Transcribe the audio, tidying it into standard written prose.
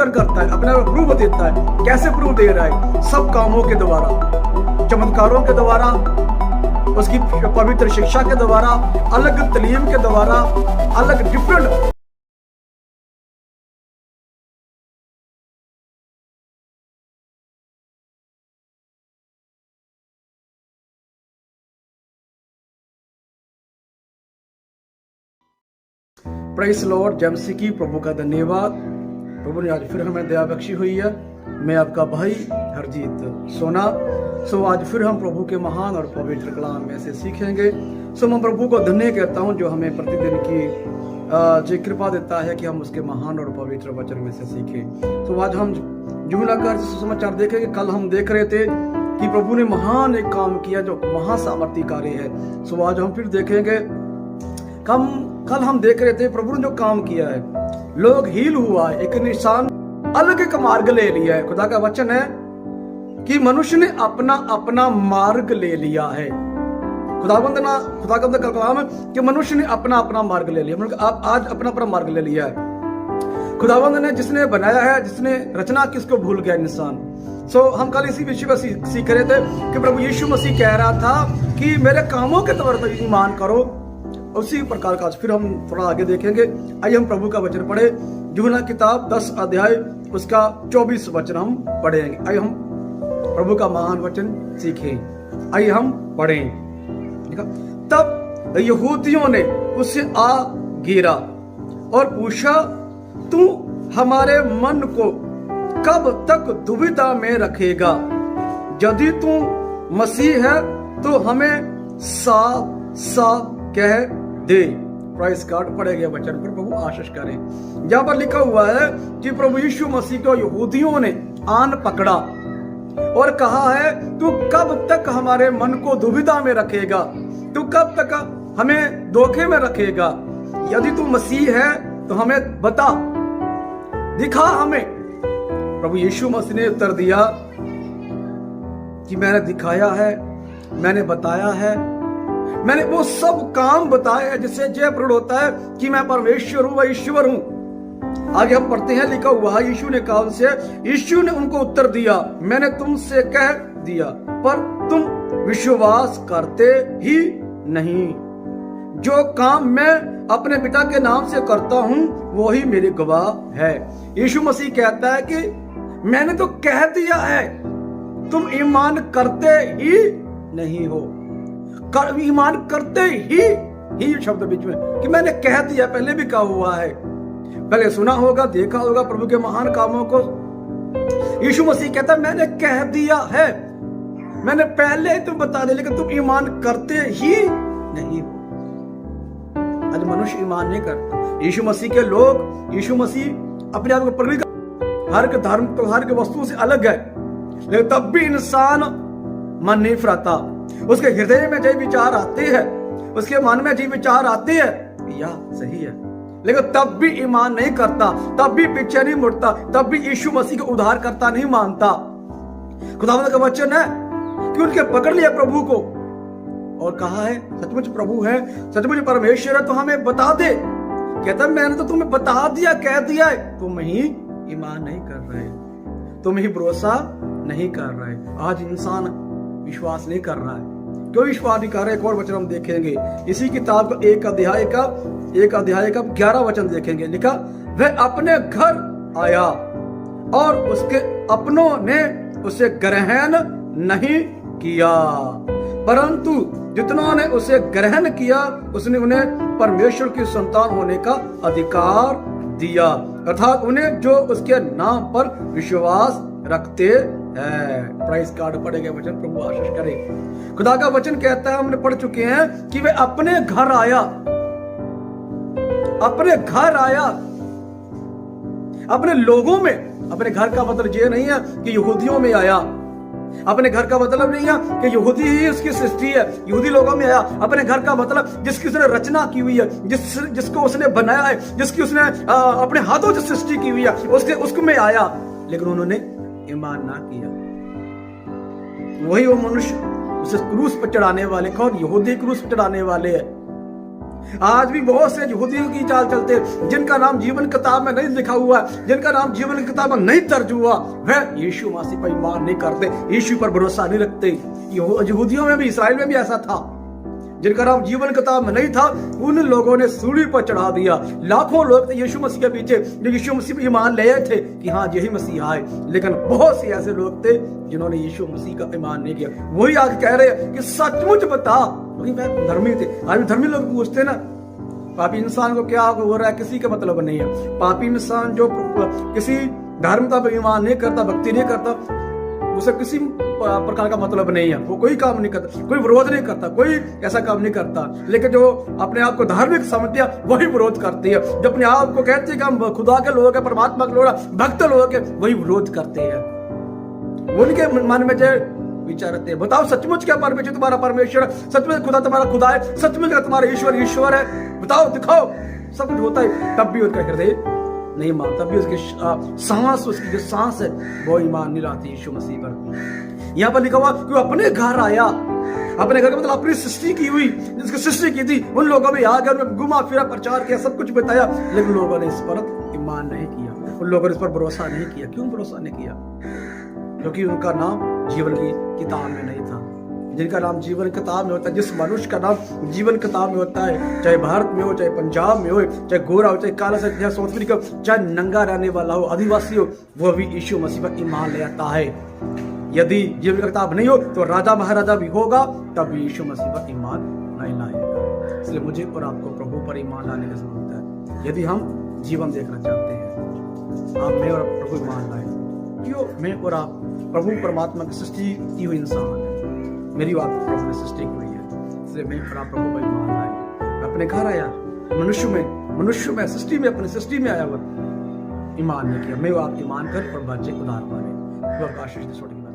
साबितीकरण करता है, अपने आप प्रूफ देता है। कैसे प्रूफ दे रहा है? सब कामों के द्वारा, चमत्कारों के द्वारा, उसकी पवित्र शिक्षा के द्वारा, अलग तालीम के द्वारा, अलग डिफरेंट प्रेज़ लॉर्ड। जय मसीह की। प्रभु का धन्यवाद। प्रभु ने आज फिर हमें दया बख्शी हुई है। मैं आपका भाई हरजीत सोना। आज फिर हम प्रभु के महान और पवित्र कलाम में से सीखेंगे। मैं प्रभु को धन्य कहता हूं जो हमें प्रतिदिन की जो कृपा देता है कि हम उसके महान और पवित्र वचन में से सीखें। आज हम जुमलाकार समाचार देखेंगे। कल हम देख रहे थे कि प्रभु ने महान एक काम किया जो महासामर्थी कार्य है। आज हम फिर देखेंगे। कल हम देख रहे थे प्रभु ने जो काम किया है, लोग हील हुआ है, एक निशान अलग एक मार्ग ले लिया है। खुदा का वचन है कि मनुष्य ने अपना अपना मार्ग ले लिया है। खुदाबंद का काम है कि मनुष्य ने अपना अपना मार्ग ले लिया। मतलब आप आज अपना अपना मार्ग ले लिया है। खुदाबंद ने जिसने बनाया है, जिसने रचना किसको भूल गया इंसान। हम कल इसी विषय पर सीख रहे थे कि प्रभु यीशु मसीह कह रहा था कि मेरे कामों के तौर पर ईमान करो। उसी प्रकार का फिर हम थोड़ा आगे देखेंगे। आइए हम प्रभु का वचन पढ़े। यूहन्ना किताब 10 अध्याय उसका 24 वचन हम पढ़ेंगे। आइए हम प्रभु का महान वचन सीखें। आइए हम पढ़ें। तब यहूदियों ने उससे आ गिरा और पूछा, तू हमारे मन को कब तक दुविधा में रखेगा? यदि तू मसीह है तो हमें साफ साफ कह दे। प्राइस कार्ड पढ़े गए वचन पर प्रभु आशीष करें। यहाँ पर लिखा हुआ है कि प्रभु यीशु मसीह को यहूदियों ने आन पकड़ा और कहा है, तू कब तक हमारे मन को दुविधा में रखेगा? तू कब तक हमें धोखे में रखेगा? यदि तू मसीह है तो हमें बता, दिखा हमें। प्रभु यीशु मसीह ने उत्तर दिया कि मैंने दिखाया है, मैंने बताया है, मैंने वो सब काम बताया जिससे जय प्रकट होता है कि मैं परमेश्वर हूं, वह ईश्वर हूं। आगे हम पढ़ते हैं, लिखा हुआ है, यीशु ने कहा उनसे, यीशु ने उनको उत्तर दिया, मैंने तुमसे कह दिया पर तुम विश्वास करते ही नहीं। जो काम मैं अपने पिता के नाम से करता हूं वही मेरे गवाह है। यीशु मसीह कहता है कि मैंने तो कह दिया है, तुम ईमान करते ही नहीं हो। ईमान करते ही शब्द बीच में कि मैंने कह दिया, पहले भी कहा हुआ है। पहले सुना होगा, देखा होगा प्रभु के महान कामों को। यीशु मसीह कहता है मैंने कह दिया है, मैंने पहले तुम बता दिया, लेकिन तुम ईमान करते ही नहीं हो। आज मनुष्य ईमान नहीं करता। यीशु मसीह के लोग, यीशु मसीह अपने आप को प्रकट, हर के धर्म तो हर के वस्तुओं से अलग है, लेकिन तब भी इंसान मन नहीं फिराता। उसके हृदय में जो विचार आते हैं, उसके मन में जो विचार आते हैं, या सही है, लेकिन तब भी ईमान नहीं करता, तब भी पीछे नहीं मुड़ता, तब भी यीशु मसीह को उद्धार करता नहीं मानता। खुदावंद का वचन है कि उनके पकड़ लिया प्रभु को और कहा है, सचमुच प्रभु है, सचमुच परमेश्वर है तो हमें बता दे। कहता मैंने तो तुम्हें बता दिया, कह दिया है, तुम ही ईमान नहीं कर रहे, तुम ही भरोसा नहीं कर रहे। आज इंसान विश्वास नहीं कर रहा है। क्यों विश्वास नहीं कर रहा है? एक और वचन हम देखेंगे इसी किताब का एक अध्याय का 11 वचन देखेंगे। लिखा, वह अपने घर आया और उसके अपनों ने उसे ग्रहण नहीं किया, परंतु जितनों ने उसे ग्रहण किया उसने उन्हें परमेश्वर की संतान होने का अधिकार दिया, अर्थात उन्हें जो उसके नाम पर विश्वास रखते हैं। प्राइस कार्ड पढ़े गए वचन प्रभु आशीष करे। खुदा का वचन कहता है, हमने पढ़ चुके हैं कि वह अपने घर आया, अपने घर आया, अपने लोगों में। अपने घर का मतलब ये नहीं है कि यहूदियों में आया, अपने घर का मतलब नहीं है कि यहूदी ही उसकी सृष्टि है, यहूदी लोगों में आया। अपने घर का मतलब जिसकी उसने रचना की हुई है, जिसको उसने बनाया है, जिसकी उसने अपने हाथों से सृष्टि की हुई है, उसको में आया। लेकिन उन्होंने ईमान ना किया। वही वो मनुष्य उसे क्रूस पर चढ़ाने वाले, कौन? यहूदी क्रूस पर चढ़ाने वाले हैं। आज भी बहुत से यहूदियों की चाल चलते हैं, जिनका नाम जीवन किताब में नहीं लिखा हुआ है, जिनका नाम जीवन किताब में नहीं दर्ज हुआ, वह यीशु मसीह पर ईमान नहीं करते, यीशु पर भरोसा नहीं रखते। यहूदियों में भी, इसराइल में भी ऐसा था। जिनका नाम जीवन किताब में नहीं था, उन लोगों ने सूली पर चढ़ा दिया। लाखों लोग थे यीशु मसीह के पीछे, जो यीशु मसीह पर ईमान ले थे कि हाँ यही मसीहा है, लेकिन बहुत से ऐसे लोग थे जिन्होंने यीशु मसीह का ईमान नहीं किया। वही आज कह रहे हैं कि सचमुच बता, वही वह धर्मी थे। आज धर्मी लोग पूछते ना, पापी इंसान को क्या हो रहा है, किसी का मतलब नहीं है। पापी इंसान जो किसी धार्मिकता पर ईमान नहीं करता, भक्ति नहीं करता, उसे किसी प्रकार का मतलब नहीं है। वो कोई काम नहीं करता, कोई विरोध नहीं करता, कोई ऐसा काम नहीं करता। लेकिन जो अपने आप को धार्मिक समझते हैं वही विरोध करते हैं। जो अपने आप को कहते हैं कि हम खुदा के लोग हैं, परमात्मा के लोग हैं, भक्त लोग हैं, वही विरोध करते हैं। उनके मन में जो विचार रहते हैं, बताओ सचमुच क्या परमेश्वर तुम्हारा परमेश्वर है, सचमुच खुदा तुम्हारा खुदा है, सचमुच क्या तुम्हारा ईश्वर ईश्वर है, बताओ दिखाओ। सब कुछ होता है, तब भी उनका हृदय नहीं मानता, भी उसकी सांस, उसकी जो सांस है वो ईमान नहीं लाती यीशु मसीह पर। यहाँ पर लिखा हुआ कि वो अपने घर आया, अपने घर का मतलब अपनी सृष्टि की हुई, जिसकी सृष्टि की थी, उन लोगों में आकर उन्होंने घुमा फिरा, प्रचार किया, सब कुछ बताया, लेकिन लोगों ने इस पर ईमान नहीं किया, उन लोगों ने इस पर भरोसा नहीं किया। क्यों भरोसा नहीं किया? क्योंकि उनका नाम जीवन की किताब में नहीं था। जिनका नाम जीवन किताब में होता है, जिस मनुष्य का नाम जीवन किताब में होता है, चाहे भारत में हो, चाहे पंजाब में हो, चाहे गोरा हो, चाहे काला, चाहे सौतरी का, चाहे नंगा रहने वाला हो, आदिवासी हो, वो भी यीशु मसीह पर ईमान ले आता है। यदि जीवन की किताब नहीं हो तो राजा महाराजा भी होगा, तब भी यीशु मसीह पर ईमान नहीं लाएगा। इसलिए मुझे और आपको प्रभु पर ईमान लाने की जरूरत है। यदि हम जीवन देखना चाहते हैं, आप मैं और प्रभु ईमान लाए। क्यों? मैं और आप प्रभु परमात्मा की सृष्टि की हुई इंसान है, मेरी बात प्रभु ने सृष्टि की हुई है, इसलिए मैं और आप प्रभु पर ईमान लाए। अपने घर आया, मनुष्य में सृष्टि में, अपनी सृष्टि में आया हुआ, ईमान नहीं किया। मैं और आप ईमान कर और बच्चे उधार पाने। आशीष छोटी बात।